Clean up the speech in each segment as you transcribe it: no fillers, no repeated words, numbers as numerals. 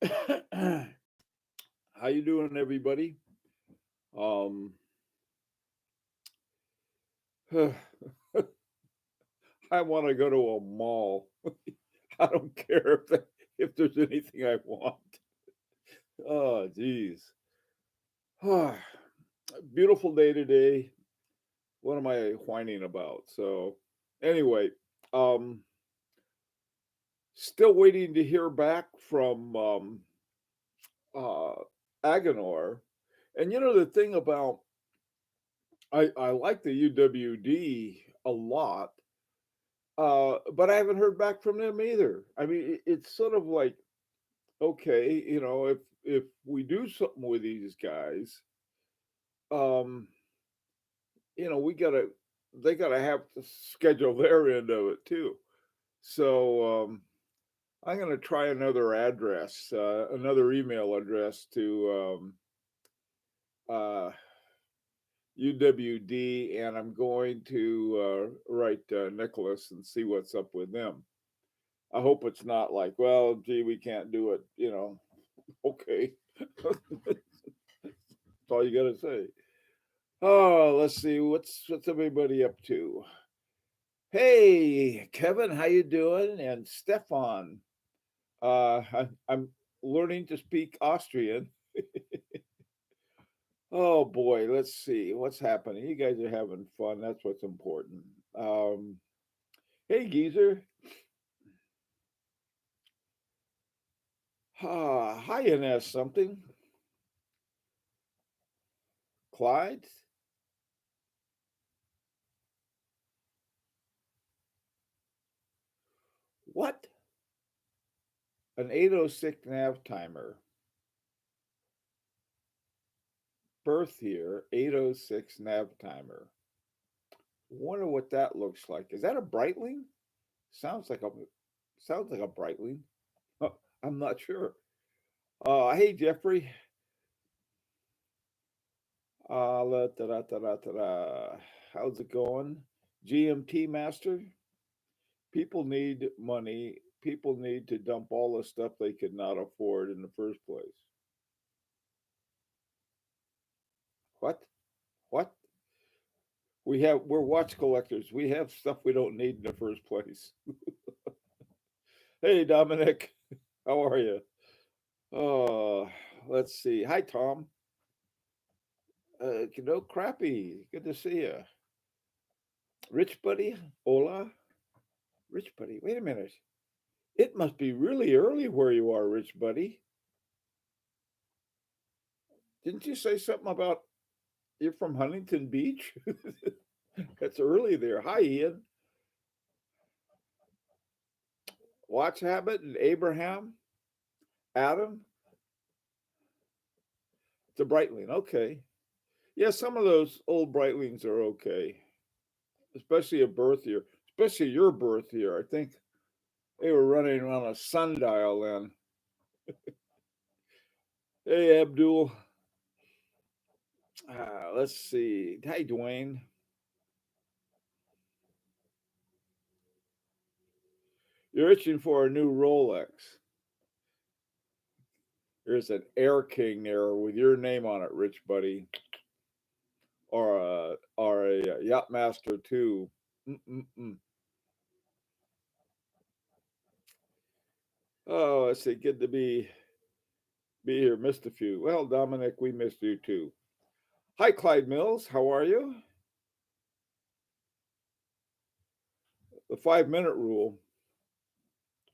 How you doing, everybody? Um, I want to go to a mall. I don't care if there's anything I want. Oh, geez. Beautiful day today. What am I whining about? So, anyway, um, still waiting to hear back from uh, Aganor. And the thing about I like the UWD a lot. But I haven't heard back from them either. I mean, it's sort of like, okay, if we do something with these guys, um, we gotta they gotta have to schedule their end of it too. So I'm gonna try another address, another email address to uh, UWD, and I'm going to write Nicholas and see what's up with them. I hope it's not like, well, gee, we can't do it. Okay, that's all you got to say. Oh, let's see, what's everybody up to? Hey, Kevin, how you doing? And Stefan, I'm learning to speak Austrian. Oh boy, let's see what's happening. You guys are having fun. That's what's important. Um, hey, geezer. Hi, NS something. Clyde. What? An 806 nav timer. Birth year 806 nav timer. Wonder what that looks like. Is that a Breitling? Sounds like a sounds like a Breitling. I'm not sure. Hey Jeffrey. How's it going? GMT master. People need money. People need to dump all the stuff they could not afford in the first place. What? What? We're watch collectors. We have stuff we don't need in the first place. Hey Dominic, how are you? Oh, let's see. Hi Tom. Crappy. Good to see you. Rich buddy. Hola. Rich buddy. Wait a minute. It must be really early where you are, Rich buddy. Didn't you say something about you're from Huntington Beach? That's early there. Hi Ian. Watch Habit and Abraham. Adam. It's a Breitling. Okay. Yeah, some of those old Breitlings are okay, especially a birth year, especially your birth year. I think they were running around a sundial then. Hey, Abdul. Let's see. Hi, Dwayne. You're itching for a new Rolex. There's an Air King there with your name on it, Rich Buddy, or a Yacht Master too. Mm-mm-mm. Oh, let's see. Good to be here. Missed a few. Well, Dominic, we missed you too. Hi, Clyde Mills. How are you? The 5 minute rule.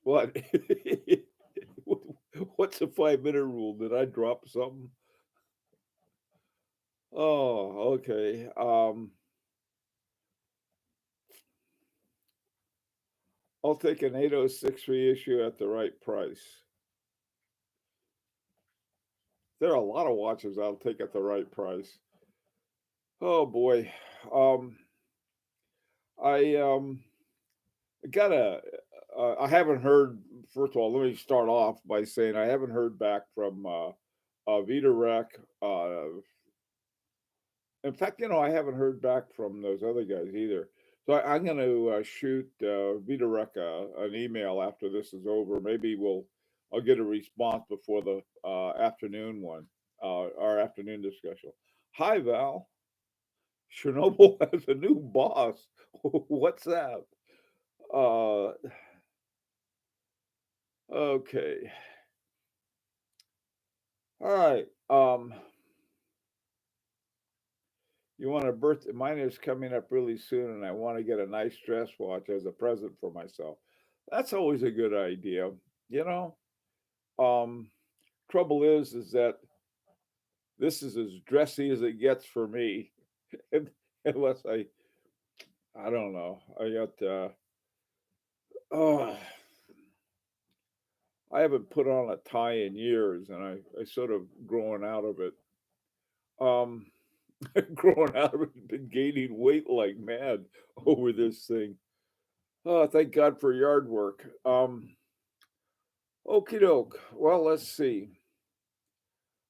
What? What's a 5 minute rule? Did I drop something? Oh, okay. I'll take an 806 reissue at the right price. There are a lot of watches I'll take at the right price. Oh boy. Um, I got a. I haven't heard. First of all, let me start off by saying I haven't heard back from Vita Rec. In fact, I haven't heard back from those other guys either. So I'm going to shoot Vita Rec an email after this is over. Maybe I'll get a response before the afternoon one, our afternoon discussion. Hi, Val. Chernobyl has a new boss. What's that? Uh, okay. All right. You want a birthday? Mine is coming up really soon, and I want to get a nice dress watch as a present for myself. That's always a good idea. You know, um, trouble is that this is as dressy as it gets for me, unless I don't know. Oh, I haven't put on a tie in years, and I sort of growing out of it. Um, growing out of it, been gaining weight like mad over this thing. Oh, thank God for yard work. Okie doke. Well, let's see.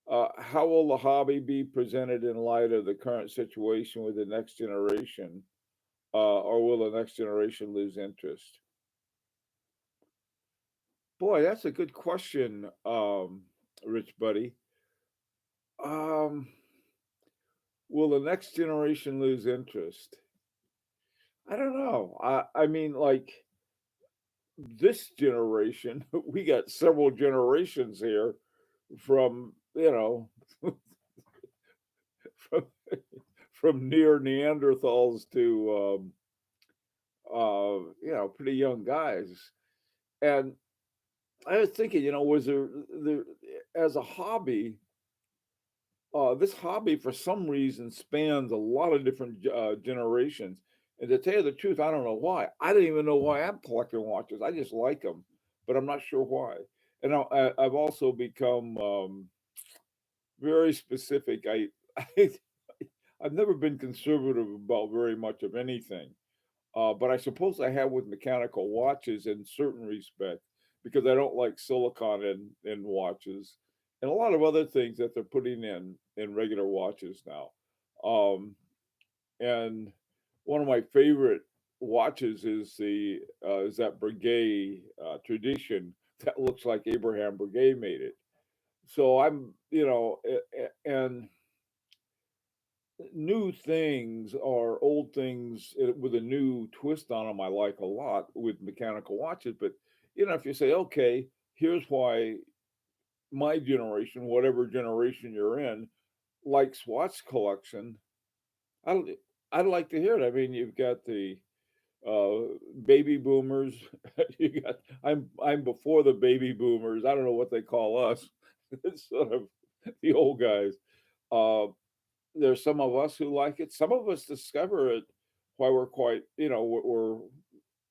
How will the hobby be presented in light of the current situation with the next generation, or will the next generation lose interest? Boy, that's a good question, Rich Buddy. Um, will the next generation lose interest? I don't know. I mean, like this generation, we got several generations here from from from near Neanderthals to pretty young guys. And I was thinking, was there as a hobby, this hobby for some reason spans a lot of different generations. And to tell you the truth, I don't know why. I don't even know why I'm collecting watches. I just like them, but I'm not sure why. And I've also become very specific. I I've never been conservative about very much of anything, but I suppose I have with mechanical watches in certain respects because I don't like silicon in watches and a lot of other things that they're putting in regular watches now. Um, and one of my favorite watches is that Breguet tradition that looks like Abraham Breguet made it. So and new things or old things with a new twist on them I like a lot with mechanical watches. But if you say, okay, here's why my generation, whatever generation you're in, likes watch collection, I I'd like to hear it. I mean, you've got the baby boomers. You got I'm before the baby boomers. I don't know what they call us. It's sort of the old guys. Uh, there's some of us who like it. Some of us discover it while we're quite, we're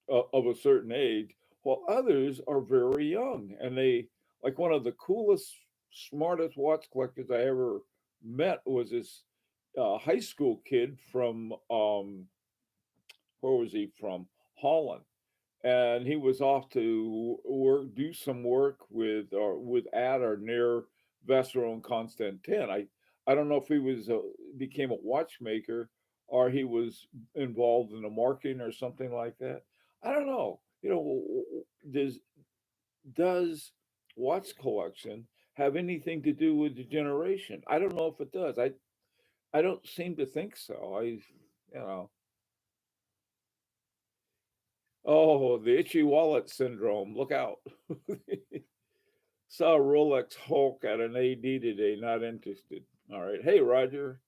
of a certain age, while others are very young. And they, like one of the coolest, smartest watch collectors I ever met was this high school kid from, where was he from? Holland. And he was off to do some work with at or near Vassar and Constantin. I don't know if he became a watchmaker or he was involved in the marketing or something like that. I don't know. Does watch collection have anything to do with the generation? I don't know if it does. I don't seem to think so. You know, oh, the itchy wallet syndrome. Look out. Saw Rolex Hulk at an AD today, not interested. All right. Hey, Roger.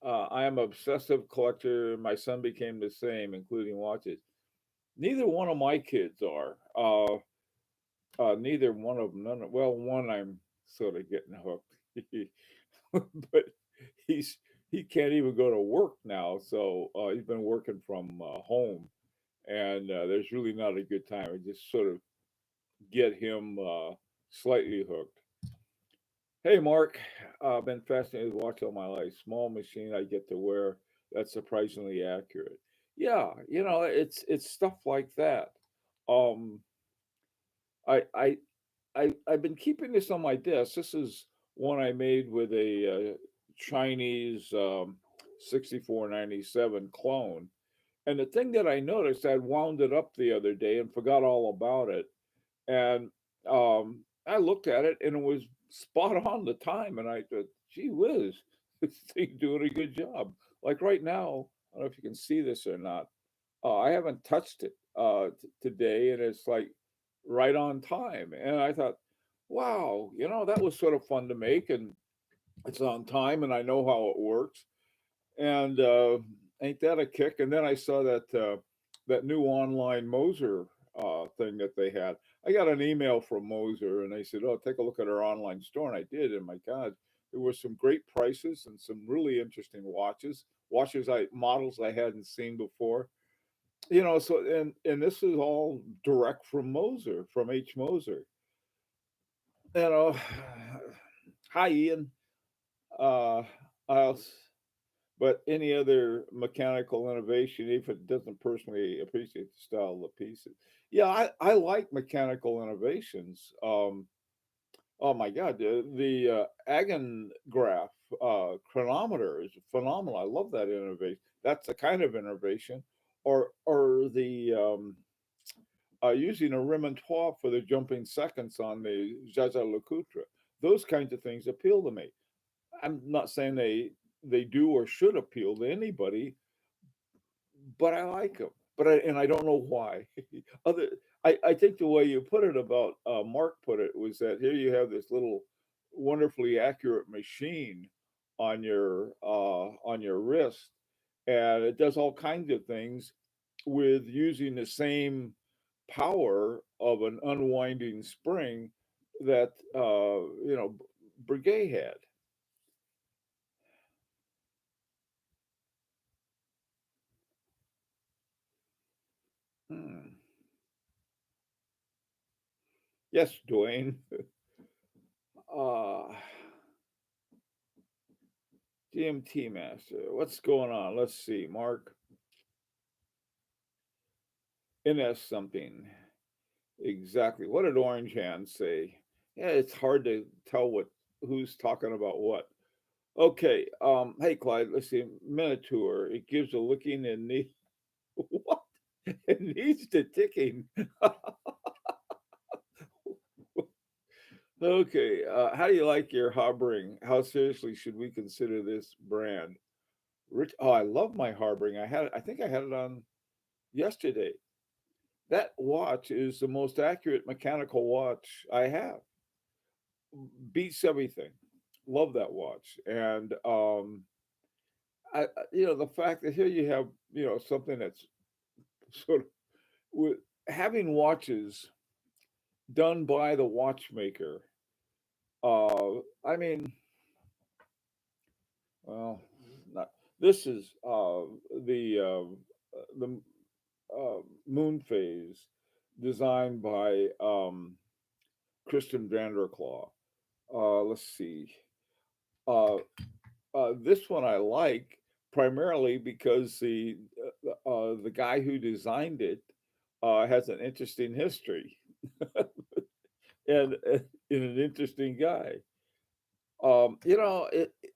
I am obsessive collector. My son became the same, including watches. Neither one of my kids are. Neither one of them. Well, one I'm sort of getting hooked, but he's he can't even go to work now. So he's been working from home, and there's really not a good time. I just sort of get him slightly hooked. Hey, Mark. I've been fascinated with watch all my life. Small machine I get to wear. That's surprisingly accurate. Yeah, it's stuff like that. Um, I I I've been keeping this on my desk. This is one I made with a Chinese 6497 clone. And the thing that I noticed, I'd wound it up the other day and forgot all about it. And um, I looked at it and it was spot on the time, and I thought, "Gee whiz, this thing doing a good job." Like right now, I don't know if you can see this or not. I haven't touched it today, and it's like right on time. And I thought, wow, that was sort of fun to make, and it's on time, and I know how it works. And ain't that a kick? And then I saw that new online Moser thing that they had. I got an email from Moser, and they said, "Oh, take a look at our online store," and I did. And my God, there were some great prices and some really interesting watches I models I hadn't seen before. So and this is all direct from Moser, from H. Moser. You know, hi Ian. Uh, I But any other mechanical innovation, if it doesn't personally appreciate the style of the pieces. Yeah, I like mechanical innovations. Oh my God, the Agongraph chronometer is phenomenal. I love that innovation. That's the kind of innovation, or the using a remontoire for the jumping seconds on the Jaja Lecoultre. Those kinds of things appeal to me. I'm not saying they do or should appeal to anybody, but I like them. And I don't know why. Other, I think the way you put it about Mark put it was that here you have this little wonderfully accurate machine on your wrist, and it does all kinds of things with using the same power of an unwinding spring that Breguet had. Hmm. Yes, Dwayne. Uh, GMT Master. What's going on? Let's see. Mark, NS something. Exactly. What did Orange Hand say? Yeah, it's hard to tell who's talking about what. Okay. Hey Clyde, let's see. Minotaur. It gives a looking and need what? It needs the ticking. Okay. How do you like your Harbring? How seriously should we consider this brand? Rich, oh, I love my Harbring. I think I had it on yesterday. That watch is the most accurate mechanical watch I have. Beats everything. Love that watch. And the fact that here you have, something that's sort of with having watches done by the watchmaker. I mean, well, not this is the moon phase designed by Christian Vanderclaw. Let's see. Uh, this one I like primarily because the guy who designed it has an interesting history and an interesting guy.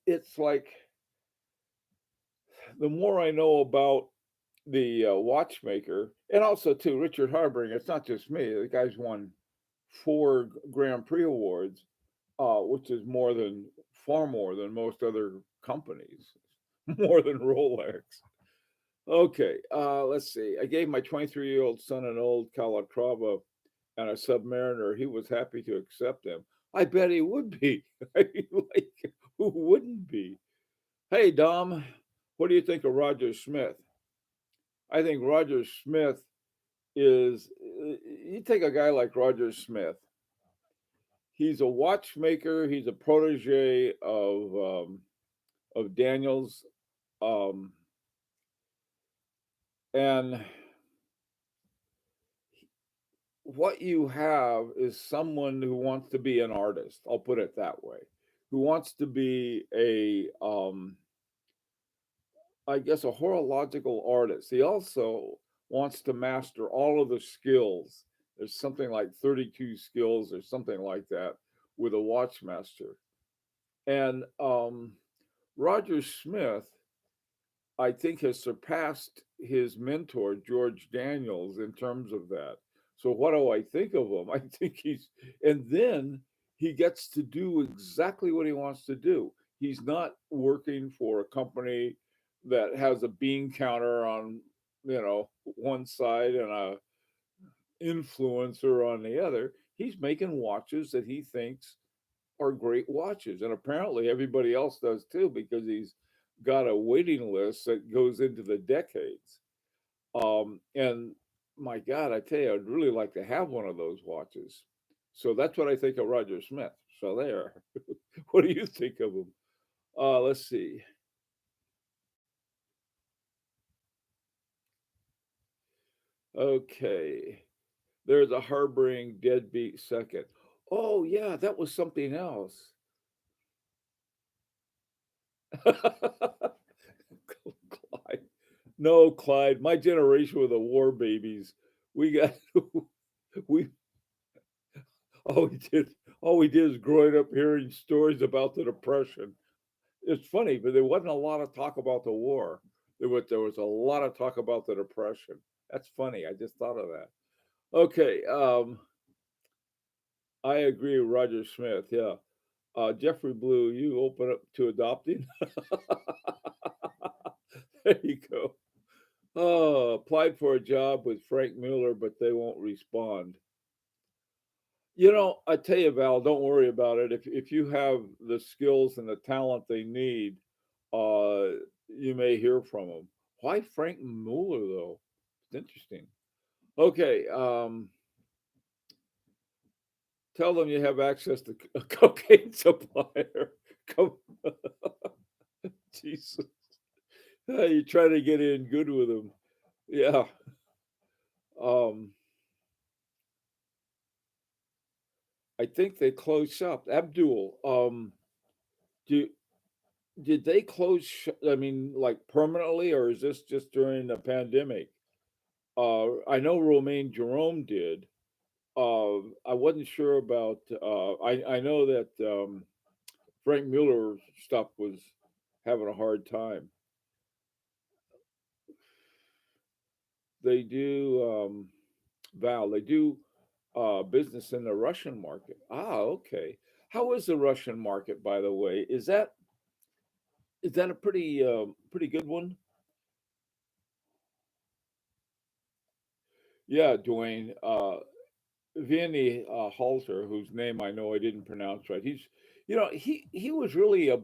It's like the more I know about the watchmaker, and also too Richard Harbring. It's not just me. The guy's won four Grand Prix awards, which is far more than most other companies, more than Rolex. Okay, let's see. I gave my 23-year-old son an old Calatrava and a Submariner. He was happy to accept them. I bet he would be. Like, who wouldn't be? Hey, Dom, what do you think of Roger Smith? I think Roger Smith is, you take a guy like Roger Smith, he's a watchmaker, he's a protege of Daniels. Um, and what you have is someone who wants to be an artist. I'll put it that way. Who wants to be I guess, a horological artist. He also wants to master all of the skills. There's something like 32 skills or something like that with a watchmaster. And Roger Smith, I think, has surpassed his mentor, George Daniels, in terms of that. So what do I think of him? I think and then he gets to do exactly what he wants to do. He's not working for a company that has a bean counter on, one side and a influencer on the other. He's making watches that he thinks are great watches. And apparently everybody else does too, because he's got a waiting list that goes into the decades. And my God, I tell you, I'd really like to have one of those watches. So that's what I think of Roger Smith. So there. What do you think of him? Let's see. Okay. There's a harboring deadbeat second. Oh yeah, that was something else. Clyde. No, Clyde. My generation were the war babies. We got we all we did is growing up hearing stories about the depression. It's funny, but there wasn't a lot of talk about the war. There was a lot of talk about the depression. That's funny. I just thought of that. Okay, I agree with Roger Smith. Yeah, Jeffrey Blue, you open up to adopting. There you go. Oh, applied for a job with Frank Mueller, but they won't respond. I tell you, Val, don't worry about it. If you have the skills and the talent they need, you may hear from them. Why Frank Mueller though? It's interesting. Okay, tell them you have access to a cocaine supplier. Come, Jesus, you try to get in good with them. Yeah. Um, I think they closed shop. Abdul, do did they close? I mean, like permanently, or is this just during the pandemic? I know Romaine Jerome did. I wasn't sure about. I know that Frank Mueller's stuff was having a hard time. They do, Val. They do business in the Russian market. Ah, okay. How is the Russian market, by the way? Is that a pretty good one? Yeah, Dwayne. Vinny Halter, whose name I know I didn't pronounce right. He was really a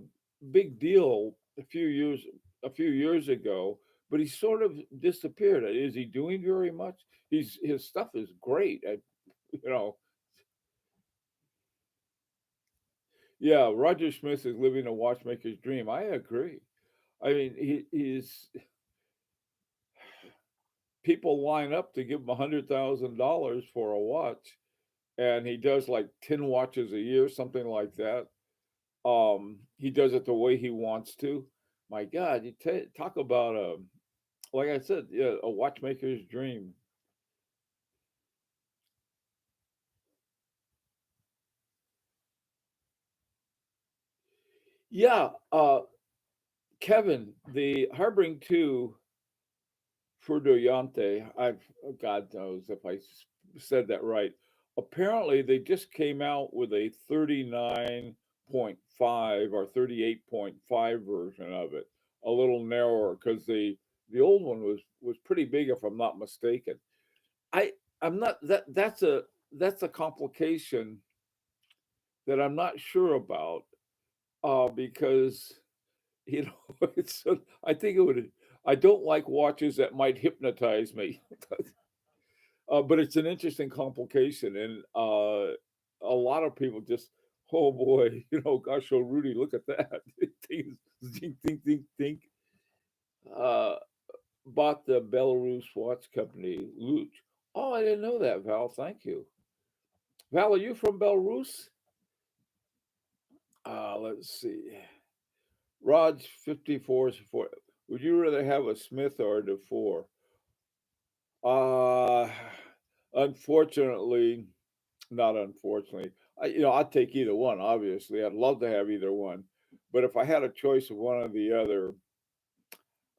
big deal a few years ago, but he sort of disappeared. Is he doing very much? His stuff is great. You know, yeah. Roger Smith is living a watchmaker's dream. I agree. I mean, he's people line up to give him $100,000 for a watch, and he does like 10 watches a year, something like that. He does it the way he wants to. My God, talk about like I said, yeah, a watchmaker's dream. Yeah, Kevin, the Harboring Two Furdoyante. God knows if said that right. Apparently, they just came out with a 39.5 or 38.5 version of it, a little narrower because the old one was pretty big, if I'm not mistaken. I I'm not that's a complication that I'm not sure about because it's I think it would I don't like watches that might hypnotize me. But it's an interesting complication, and a lot of people just, oh boy, gosh, oh Rudy, look at that. Things think, think, think, think. Uh, bought the Belarus watch company, Luch. Oh, I didn't know that, Val. Thank you. Val, are you from Belarus? Let's see. Raj 54 is for. Would you rather have a Smith or a DeFore? Uh, unfortunately, not unfortunately. I'd take either one, obviously. I'd love to have either one. But if I had a choice of one or the other,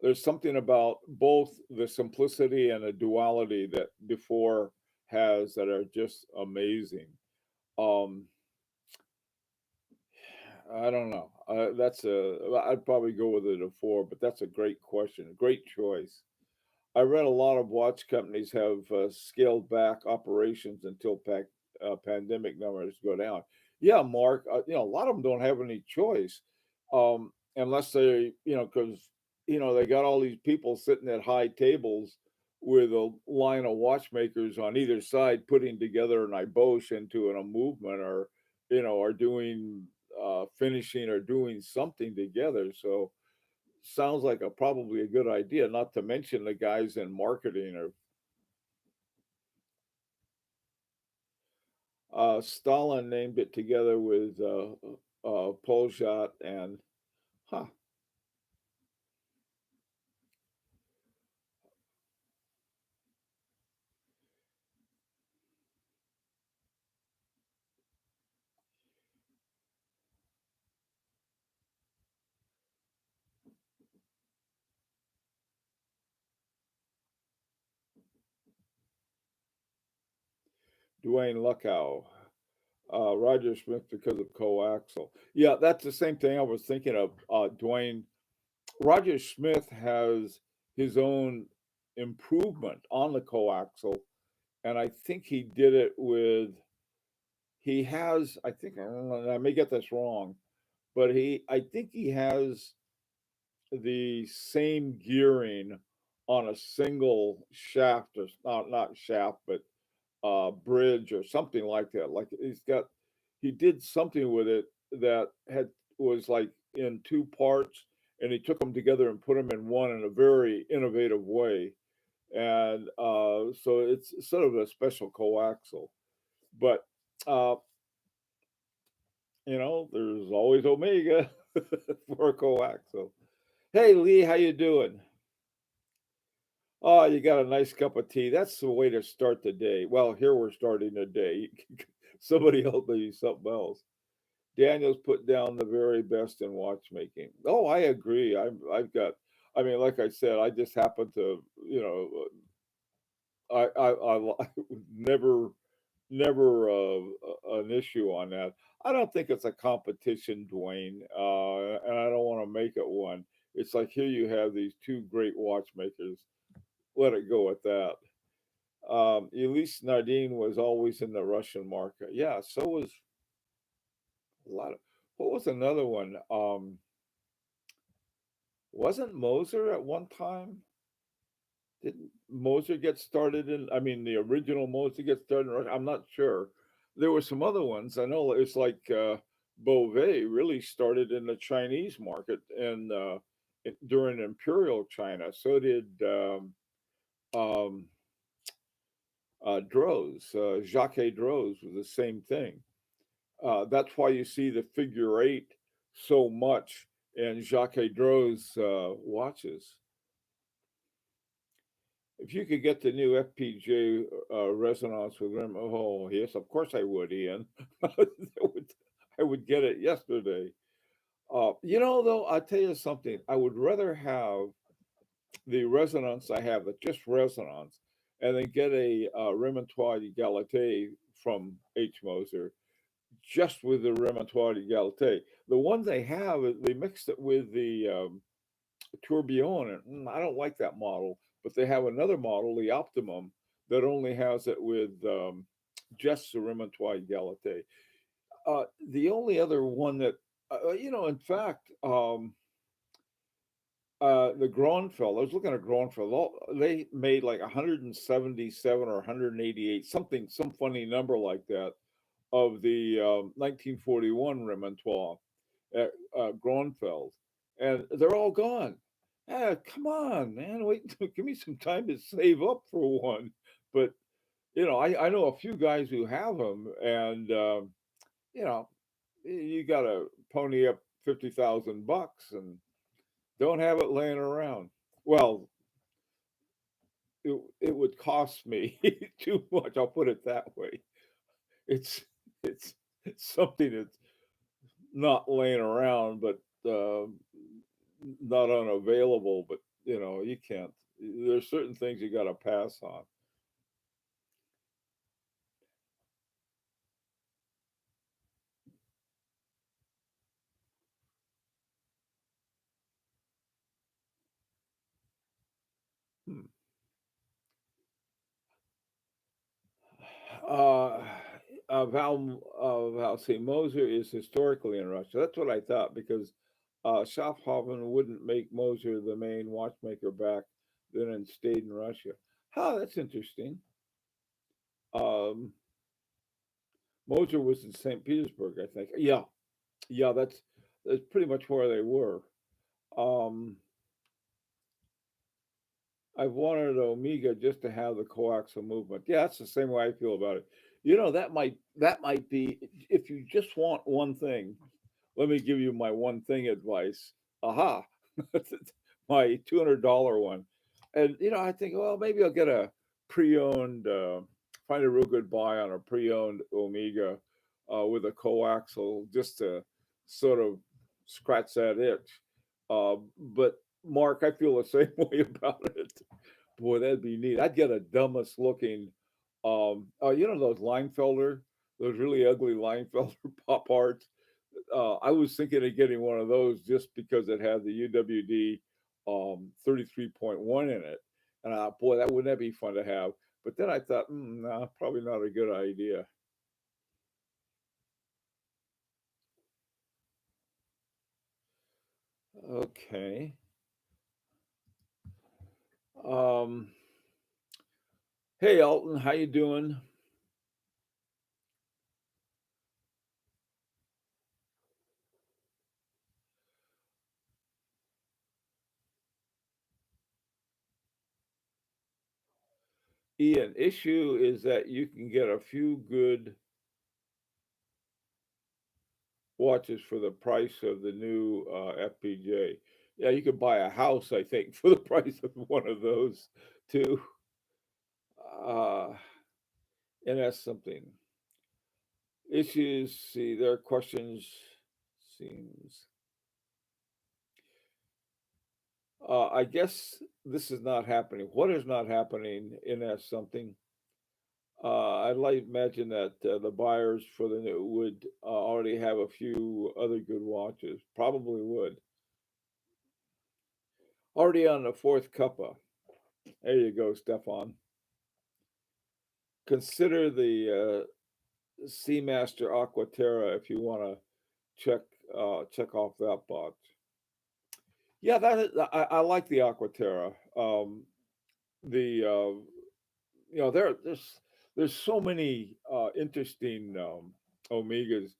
there's something about both the simplicity and the duality that before has that are just amazing. Um, I don't know. I'd probably go with it a four, but that's a great question. Great choice. I read a lot of watch companies have scaled back operations until pandemic numbers go down. Yeah, Mark. A lot of them don't have any choice, unless they, because they got all these people sitting at high tables with a line of watchmakers on either side, putting together an ibosh into a movement, or are doing finishing or doing something together. So sounds like a probably a good idea, not to mention the guys in marketing or Stalin named it together with Polshot and huh, Dwayne Luckow, Roger Smith because of coaxial. Yeah, that's the same thing I was thinking of. Dwayne Roger Smith has his own improvement on the coaxial, and I think he did it with. He has, I think, I don't know, I may get this wrong, but I think he has the same gearing on a single shaft, or not shaft, but bridge or something like that. Like he did something with it that was like in two parts, and he took them together and put them in one in a very innovative way. And so it's sort of a special coaxial, but uh, there's always Omega for a coaxial. Hey Lee, how you doing? Oh, you got a nice cup of tea. That's the way to start the day. Well, here we're starting the day. Somebody else maybe something else. Daniel's put down the very best in watchmaking. Oh, I agree. I've got. I mean, like I said, I just happen to, I never never an issue on that. I don't think it's a competition, Dwayne, and I don't want to make it one. It's like here you have these two great watchmakers. Let it go at that. Elise Nardine was always in the Russian market. Yeah, so was a lot of. What was another one? Wasn't Moser at one time? Didn't Moser get started in? I mean, the original Moser get started in Russia? I'm not sure. There were some other ones. I know it's like Beauvais really started in the Chinese market and during Imperial China. So did um, Droz. Jacques Droz was the same thing. That's why you see the figure eight so much in Jacques Droz watches. If you could get the new FPJ resonance with rim, oh yes, of course I would, Ian. I would get it yesterday. Though, I'll tell you something. I would rather have the resonance I have, the just resonance, and then get a Remontoir Egalité from H. Moser just with the Remontoir Egalité. The one they have, they mixed it with the Tourbillon, and I don't like that model. But they have another model, the Optimum, that only has it with just the Remontoir Egalité. The only other one that, in fact, the Gronfeld, I was looking at Gronfeld, they made like 177 or 188, something, some funny number like that, of the 1941 Remontoir at Gronfeld, and they're all gone. Ah, come on, man! Wait, give me some time to save up for one. But I know a few guys who have them, and you know, you got to pony up 50,000 bucks and don't have it laying around. Well, it would cost me too much. I'll put it that way. It's it's something that's not laying around, but not unavailable. But you can't. There's certain things you got to pass on. Uh, Val, see, Moser is historically in Russia. That's what I thought because Schaffhausen wouldn't make Moser the main watchmaker back then and stayed in Russia. Huh, that's interesting. Um, Moser was in St. Petersburg, I think. Yeah, yeah, that's pretty much where they were. Um, I've wanted Omega just to have the coaxial movement. Yeah, that's the same way I feel about it. That might be if you just want one thing. Let me give you my one thing advice. Aha, my $200 one. And I think, well, maybe I'll get a pre-owned, find a real good buy on a pre-owned Omega with a coaxial just to sort of scratch that itch. But Mark, I feel the same way about it. Boy, that'd be neat. I'd get a dumbest looking, those Leinfelder, those really ugly Leinfelder pop arts. I was thinking of getting one of those just because it had the UWD 33.1 in it. And boy, that wouldn't that be fun to have? But then I thought, nah, probably not a good idea. Okay. Um, hey, Alton, how you doing? Ian, issue is that you can get a few good watches for the price of the new FPJ. Yeah, you could buy a house, I think, for the price of one of those too. Uh, and that's something. Issues, see, there are questions. Seems. I guess this is not happening. What is not happening in that something? I'd like to imagine that the buyers for the new would already have a few other good watches. Probably would. Already on the fourth cuppa. There you go, Stefan. Consider the Seamaster Aquaterra if you want to check check off that box. Yeah, I like the Aquaterra. The there's so many interesting Omegas.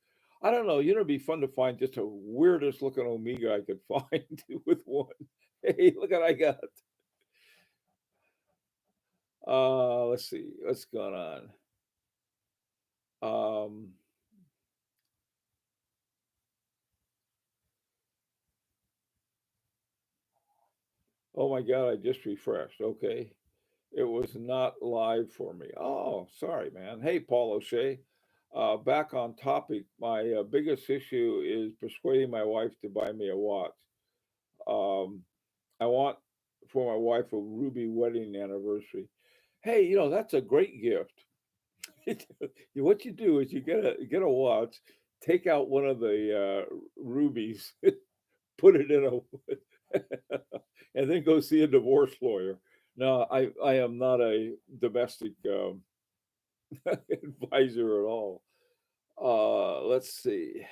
I don't know. It'd be fun to find just a weirdest looking Omega I could find with one. Hey, look what I got. Let's see what's going on. Um, oh my God, I just refreshed. Okay. It was not live for me. Oh, sorry, man. Hey, Paul O'Shea. Back on topic, my biggest issue is persuading my wife to buy me a watch. Um, I want for my wife a ruby wedding anniversary. Hey, that's a great gift. What you do is you get a watch, take out one of the rubies, put it in a, and then go see a divorce lawyer. No, I am not a domestic advisor at all. Let's see.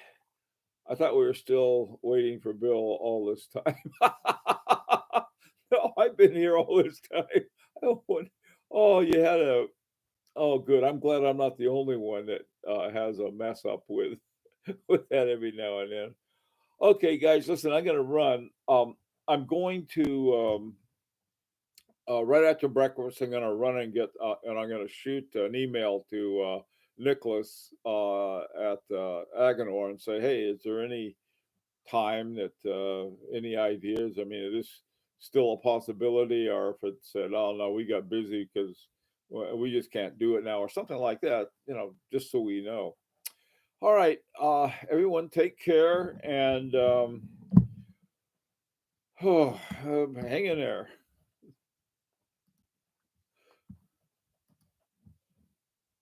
I thought we were still waiting for Bill all this time. No, I've been here all this time. Oh, oh, you had a. Oh, good. I'm glad I'm not the only one that has a mess up with with that every now and then. Okay, guys, listen. I'm going to run. I'm going to right after breakfast. I'm going to run and get and I'm going to shoot an email to Nicholas at Aganor and say, hey, is there any time that any ideas? I mean, is this still a possibility, or if it said, "Oh no, we got busy because we just can't do it now," or something like that? Just so we know. All right, everyone, take care and hang in there.